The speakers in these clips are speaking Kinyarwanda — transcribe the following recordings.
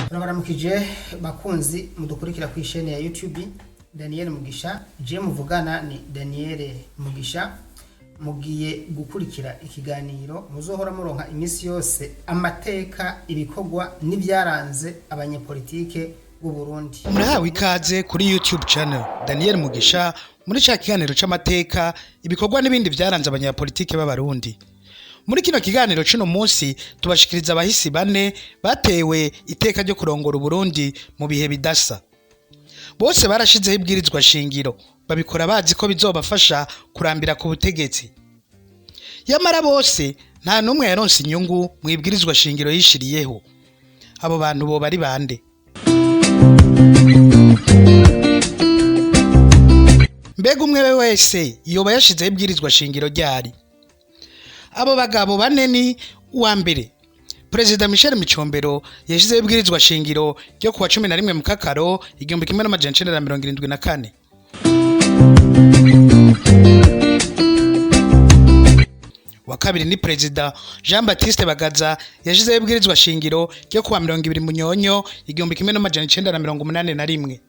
Turabaramukije bakunzi mudukurikira ku ishene ya YouTube Daniel Mugisha. Je muvugana ni Daniel Mugisha. Mugiye gukurikira ikiganiro muzohora muronka imisi yose amateka ibikogwa n'ibyaranze abanyepolitike b'u Burundi. Murahawe ikaze kuri YouTube channel Daniel Mugisha muri ca kiganiro c'amateka ibikogwa n'ibindi byaranze abanyepolitike b'abarundi. Muri kino kiganiro cuno munsi tubashikiriza abahisi bane batewe iteka ryo kurongora Burundi mu bihe bidasa. Bose barashizeho ibwirizwa shingiro babikora bazi ko bizobafasha kurambira ku butegetsi. Yamara bose nta numwe yaronse inyungu mu ibwirizwa shingiro yishiriyeho. Abo bantu bo bari bande? Mbega umwe wese yoba yashizeho ibwirizwa shingiro ryari? Abo bagabo bane ni uwa mbere Prezida Michel Micombero yashizeho ibwirizwa shingiro ryo kuwa 11 mukakaro 1974. Wa kabiri ni Prezida Baptiste Bagaza yashizeho ibwirizwa shingiro ryo kuwa 20 munyonyo 1981.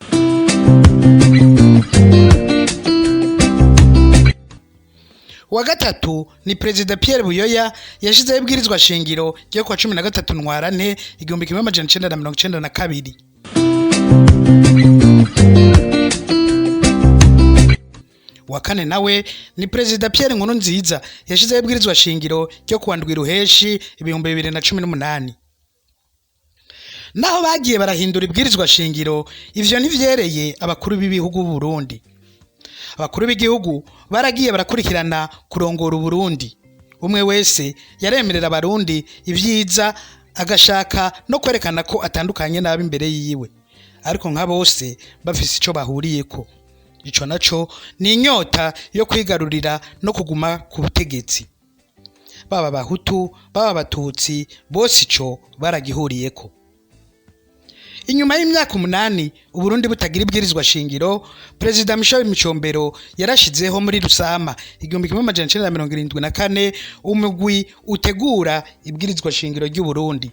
Wa gatatu ni Prezida Pierre Buyoya yashizeho ibwirizwa shingiro ryo kuwa 13 Ntwarante 1992. Wa kane nawe ni Prezida Pierre Nkurunziza yashizeho ibwirizwa shingiro ryo kuwa ruheshi 2018. Naho bagiye barahindura ibwirizwa shingiro, ivyo ntivyereye abakuru b'ibihugu b'u Burundi. Abakuru b'igihugu baragiye barakurikirana kurongora Burundi. Umwe wese yaremerera abarundi ivyiza agashaka no kwerekana ko atandukanye nabi imbere yiwe. Ariko nka bose bafise ico bahuriyeko. Ico naco ni inyota yo kwigarurira no kuguma ku butegetsi. Baba Bahutu, baba Batutsi, bose ico baragihuriyeko. Inyuma y'imyaka 8 Uburundi butagira ibwirizwa shingiro, Prezida Michel Micombero yarashizeho muri Rusama 1974 umugwi utegura ibwirizwa shingiro ry'u Burundi.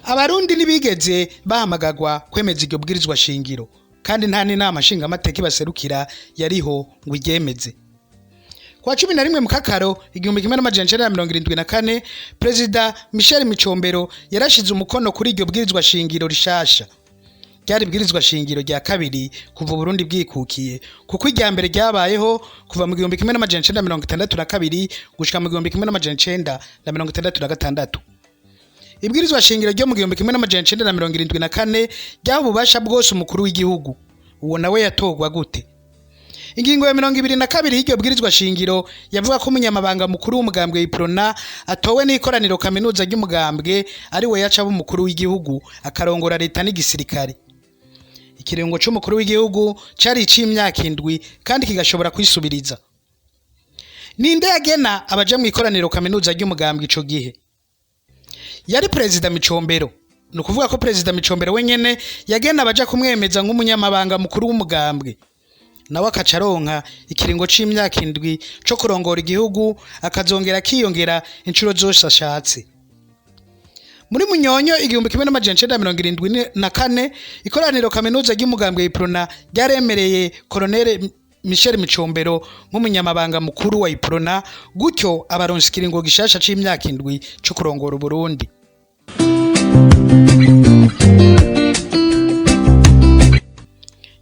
Abarundi nibigeze bahamagagwa kwemeza iryo bwirizwa shingiro, kandi nta n'inama nshinga amateka baserukira yariho ngo iryemeze. Kwa 11 mukakaro 1974 Prezida Michel Micombero yarashize umukono kuri iryo bwirizwa shingiro rishasha. Ryari bwirizwa shingiro rya kabiri kuva Burundi bwikukiye, kuko irya mbere ryabayeho kuva mu 1962 gushika mu 1966. Ibwirizwa shingiro ryo mu 1974 ryabubasha bwose umukuru w'igihugu. Uwo nawe yatogwa gute? Ingingo ya 22 y'iryo bwirizwa shingiro yavuga ko umunyamabanga mukuru w'umugambwe w'iprona atowe n'ikoraniro kaminuza ry'umugambwe ari we yaca b'umukuru w'igihugu akarongora leta n'igisirikare. Ikirengo c'umukuru w'igihugu cari c'imyaka 7 kandi kigashobora kwisubiriza. Ninde yagena abaja mu ikoraniro kaminuza ry'umugambwe ico gihe? Yari Prezida Micombero. No kuvuga ko Prezida Micombero wenyene yagena abaja kumwemeza nk'umunyamabanga mukuru w'umugambwe. Nawe akacaronka ikiringo c'imyaka 7 co kurongora igihugu, akazongera kiyongera incuro zose ashatse. Muri munyonyo 1974 ikoraniro kaminuza ry'umugambwe w'iprona ryaremereye Colonel Michel Micombero nk'umunyamabanga mukuru wa iprona, gutyo abaronse ikiringo gishasha c'imyaka 7 co kurongora Burundi.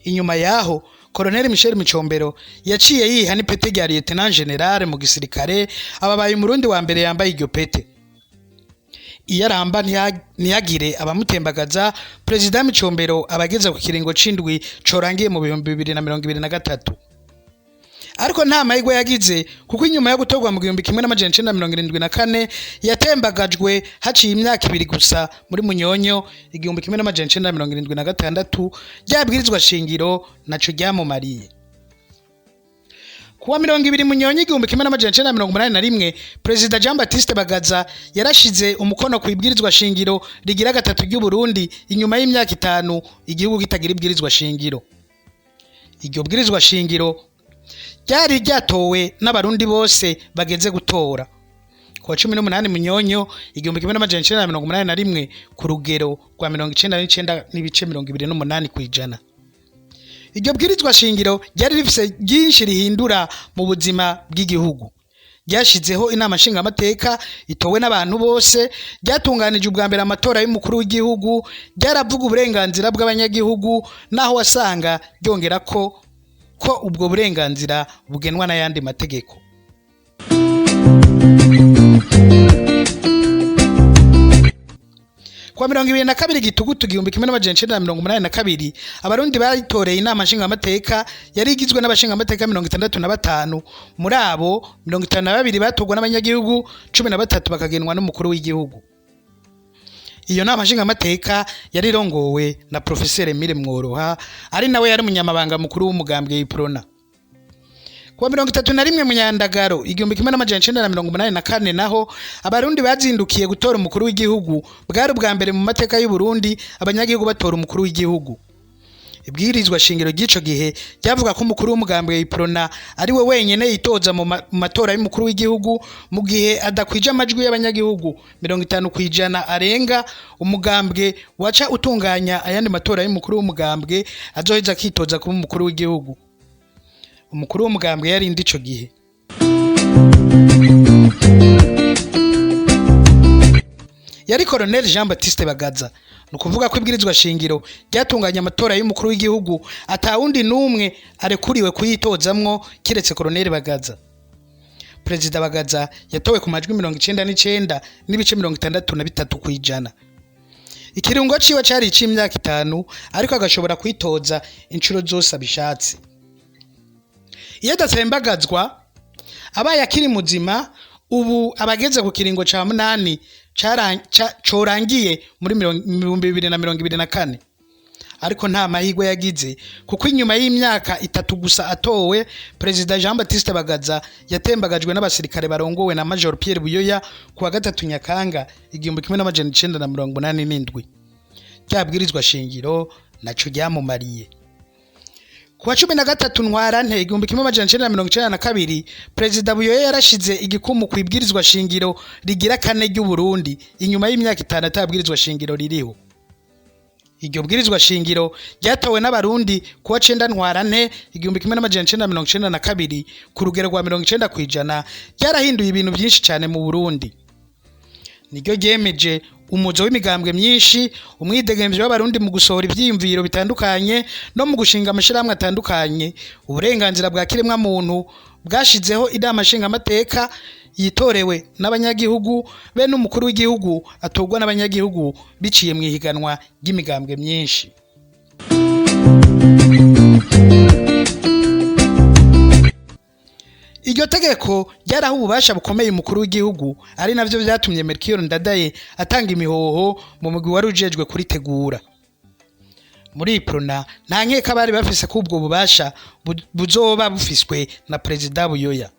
Inyuma yaho Colonel Michel Micombero yaciye yiha n'ipete rya Lieutenant General mu gisirikare, ababaye umurundi wa mbere yambaye iryo pete. Iyaramba ntiyagire abamutembagaza, Prezida Micombero abageza ku kiringo c'indwi corangiye mu 2023. Ariko nta mahirwe yagize, kuko inyuma yo gutogwa mu 1974 yatembagajwe haciye imyaka 2 gusa muri munyonyo 1976 ryabwirizwa shingiro naco ryamumariye. Kuwa 20 munyonyo 1981 Prezida Baptiste Bagaza yarashize umukono ku ibwirizwa shingiro rigira gatatu ry'u Burundi inyuma y'imyaka 5 igihugu kitagira ibwirizwa shingiro. Iryo bwirizwa shingiro ryari ryatowe n'abarundi bose bageze gutora. kuwa 18 munyonyo 1981 ku rugero rwa 99.28 kwijana. Iryo bwirizwa shingiro ryari rifise byinshi rihindura mu buzima bw'igihugu. Ryashizeho inama nshinga amateka itowe n'abantu bose, ryatunganije ubwa mbere amatora y'umukuru w'igihugu, ryaravuga uburenganzira bw'abanyagihugu, naho wasanga ryongera ko ubwo burenganzira bugenwa n'ayandi mategeko. Kwa 2022 gitugutu 1982 abarundi baritoreye inama nshinga amateka yari igizwe n'abashinga amateka 65, muri abo 52 batogwa n'abanyagihugu, 13 bakagenwa n'umukuru w'igihugu. Iyo nama nshinga amateka yari rongowe na Professeur Mworoha, ari nawe yari umunyamabanga mukuru w'umugambwe y'Iprona. Kwa 31 munyandagaro 1984 naho abarundi bazindukiye gutora umukuru w'igihugu, bwari ubwa mbere mu mateka y'u Burundi abanyagihugu batora umukuru w'igihugu. Ibwirizwa shingiro gico gihe ryavuga ko umukuru w'umugambwe y'Iprona ari we wenyene yitoza mu matora y'umukuru w'igihugu, mu gihe adakwije amajwi y'abanyagihugu 50% arenga, umugambwe waca utunganya ayandi matora y'umukuru w'umugambwe azoheza kitoza kuba umukuru w'igihugu. Umukuru w'umugambwe yari ndico gihe. Yari Colonel Baptiste Bagaza. Nukuvuga ko ibwirizwa shingiro ryatunganya amatora y'umukuru w'igihugu atawundi numwe arekuriwe kuyitozamwo kiretse Colonel Bagaza. Prezida Bagaza yatowe ku majwi 99.63 kwijana. Ikirungo ciwe cari c'imyaka 5, ariko agashobora kwitoza incuro zose abishatse. Iyo adatsembagazwa abaye akiri muzima, ubu abageze ku kiringo ca 8 corangiye muri 2024, ariko nta mahigwe yagize, kuko inyuma y'imyaka 3 gusa atowe, Prezida Baptiste Bagaza yatembagajwe n'abasirikare barongowe na Major Pierre Buyoya kuwa 3 Nyakanga 1987. Cyabwirizwa shingiro naco ryamumariye. Kuwa 13 Ntwarante 1992 Prezida Buyoya yarashize igikumu kwibwirizwa shingiro rigira 4 ry'u Burundi, inyuma y'imyaka 5 atabwirizwa shingiro ririho. Iryo bwirizwa shingiro ryatowe n'abarundi kuwa 9 Ntwarante 1992 ku rugero rwa 90%, ryarahinduye ibintu byinshi cyane mu Burundi. Niryo ryemeje umuzo w'imigambwe myinshi, umwidegemvyo w'abarundi mu gusohora ivyiyumviro bitandukanye no mu gushinga amashirahamwe atandukanye, uburenganzira bwa kiremwa muntu bwashizeho inama nshinga amateka yitorewe n'abanyagihugu, be n'umukuru w'igihugu atogwa n'abanyagihugu biciye mu ihiganwa ry'imigambwe myinshi. Iryo tegeko ryaraho ububasha bukomeye umukuru w'igihugu, ari navyo vyatumye Michel Ndayizeye atanga imihoho mu mugwi wari ujejwe kuritegura. Muri Iprona nta nkeka bari bafise ko ubwo bubasha buzoba bufiswe na Prezida Buyoya.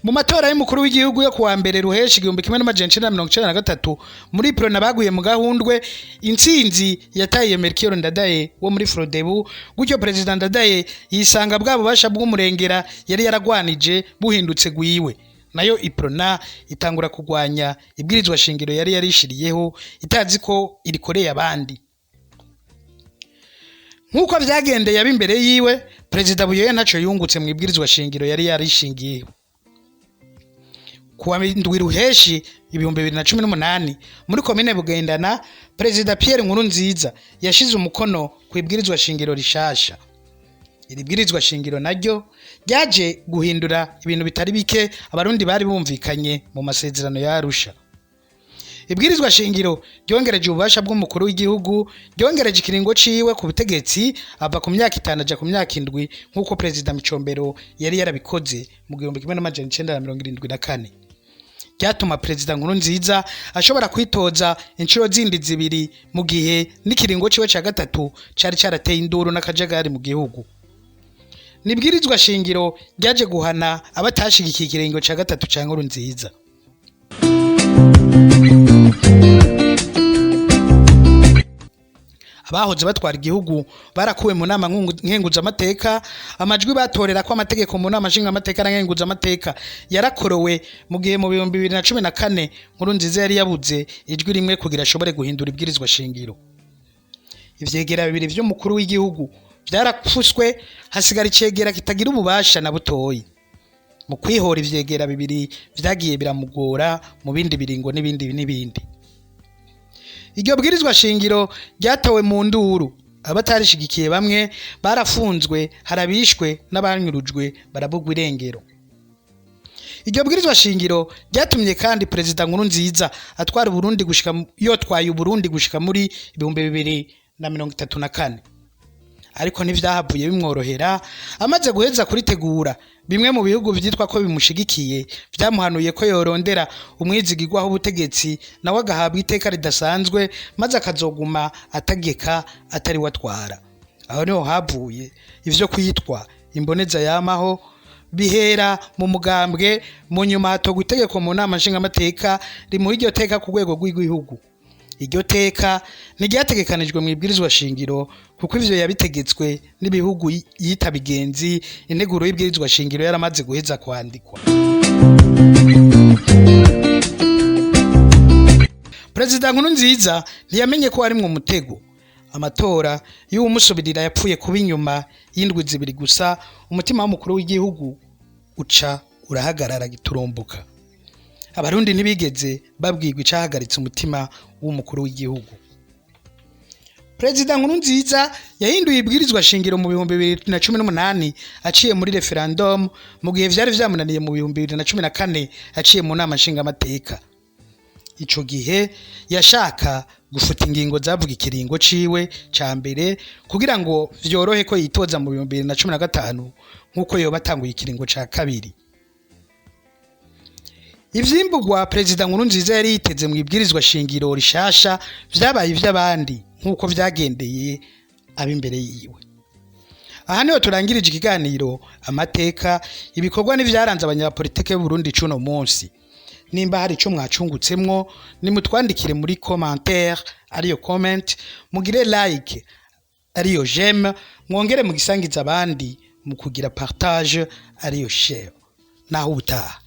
Mu matora y'umukuru w'igihugu yo kuwa mbere ruheshi 1993 muri Iprona baguye mu gahundwe, intsinzi yataye Michel Ndayizeye wo muri Frodebu, gutyo Prezida Ndayizeye yisanga bwabo basha bw'umurengera yari yaragwanije buhindutse gwiwe. Nayo Iprona itangura kugwanya ibwirizwa shingiro yari yarishiriyeho, itazi ko irikoreye abandi. Nkuko vyagendeye abimbere yiwe, Prezida Buyoya ntaco yungutse mu ibwirizwa shingiro yari yarishingiyeho. Kuwa ndwi ruheshi 2018 muri komine Bugendana, Prezida Pierre Nkurunziza yashize umukono ku ibwirizwa shingiro rishasha. Iri bwirizwa shingiro naryo ryaje guhindura ibintu bitari bike abarundi bari bumvikanye mu masezerano ya Arusha. Ibwirizwa shingiro ryongereje ububasha bw'umukuru w'igihugu, ryongereje ikiringo ciwe ku butegetsi ava ku myaka 5 aja ku myaka 7 nkuko Prezida Micombero yari yarabikoze mu 1974. Ryatuma Prezida Nkurunziza ashobora kwitoza incuro zindi zibiri, mu gihe n'ikiringo ciwe ca 3 cari carateye induru n'akajagari mu gihugu. Nibwirizwa shingiro ryaje guhana abatashigikiye ikiringo ca 3 ca Nkurunziza. abahoze batwara igihugu barakuwe mu nama nkenguzamateka, amajwi batorera ko amategeko mu nama nshingamateka na nkenguzamateka yarakorowe mu gihe mu 2014 Nkurunziza yari yabuze ijwi rimwe kugira ashobore guhindura ibwirizwa shingiro. Ivyegera bibiri vy'umukuru w'igihugu byarafuswe, hasigara icegera kitagira ububasha na butoyi. Mu kwihora ivyegera bibiri vyagiye biramugora mu bindi biringo n'ibindi. Iryo bwirizwa shingiro ryatawe mu nduru, abatarishigikiye bamwe barafunzwe, harabishwe n'abanyurujwe barabugwa irengero. Iryo bwirizwa shingiro ryatumye kandi Prezida Nkurunziza atwara Burundi gushika Burundi gushika muri 2034. Ariko ntivyahavuye bimworohera, amaze guheza kuritegura, bimwe mu bihugu vyitwa ko bimushigikiye vyamuhanuye ko yorondera umwizigirwaho ubutegetsi nawe agahabwa iteka ridasanzwe, maze akazoguma ategeka atari watwara. Aho niho havuye ivyo kwitwa imboneza yamaho, bihera mu mugambwe, mu nyuma hatogwa itegeko mu nama nshingamateka rimuha iryo teka ku rwego rw'igihugu. Iryo teka ntiryategekanijwe mu ibwirizwa shingiro, kuko ivyo yabitegetswe n'ibihugu yita bigenzi. Integuro y'ibwirizwa shingiro yaramaze guheza kwandikwa. Prezida Nkurunziza ntiyamenye ko ari mu mutego. Amatora y'umusubirira yapfuye kuba inyuma y'indwi zibiri gusa, umutima w'umukuru w'igihugu uca urahagarara giturumbuka. Abarundi ntibigeze babwirwa icahagaritse umutima w'umukuru w'igihugu. Prezida Nkurunziza yahinduye ibwirizwa shingiro mu 2018 aciye muri referendum, mu gihe vyari vyamunaniye mu 2014 aciye mu nama nshingamateka. Ico gihe yashaka gufuta ingingo zavuga ikiringo ciwe ca mbere kugira ngo vyorohe ko yitoza mu 2015 nkuko yoba atanguye ikiringo ca kabiri. Ivyimbugwa Prezida Nkurunziza yari yiteze mu ibwirizwa shingiro rishasha vyabaye ivy'abandi nkuko vyagendeye abimbere yiwe. Aha niho turangirije ikiganiro Amateka, ibikorwa n'ivyaranze abanyapolitike b'u Burundi cuno munsi. Nimba hari ico mwacungutsemwo, nimutwandikire muri commentaire, ariyo comment, mugire like, ariyo j'aime, mwongere mugisangiza abandi mu kugira partage, ariyo share. Naho ubutaha.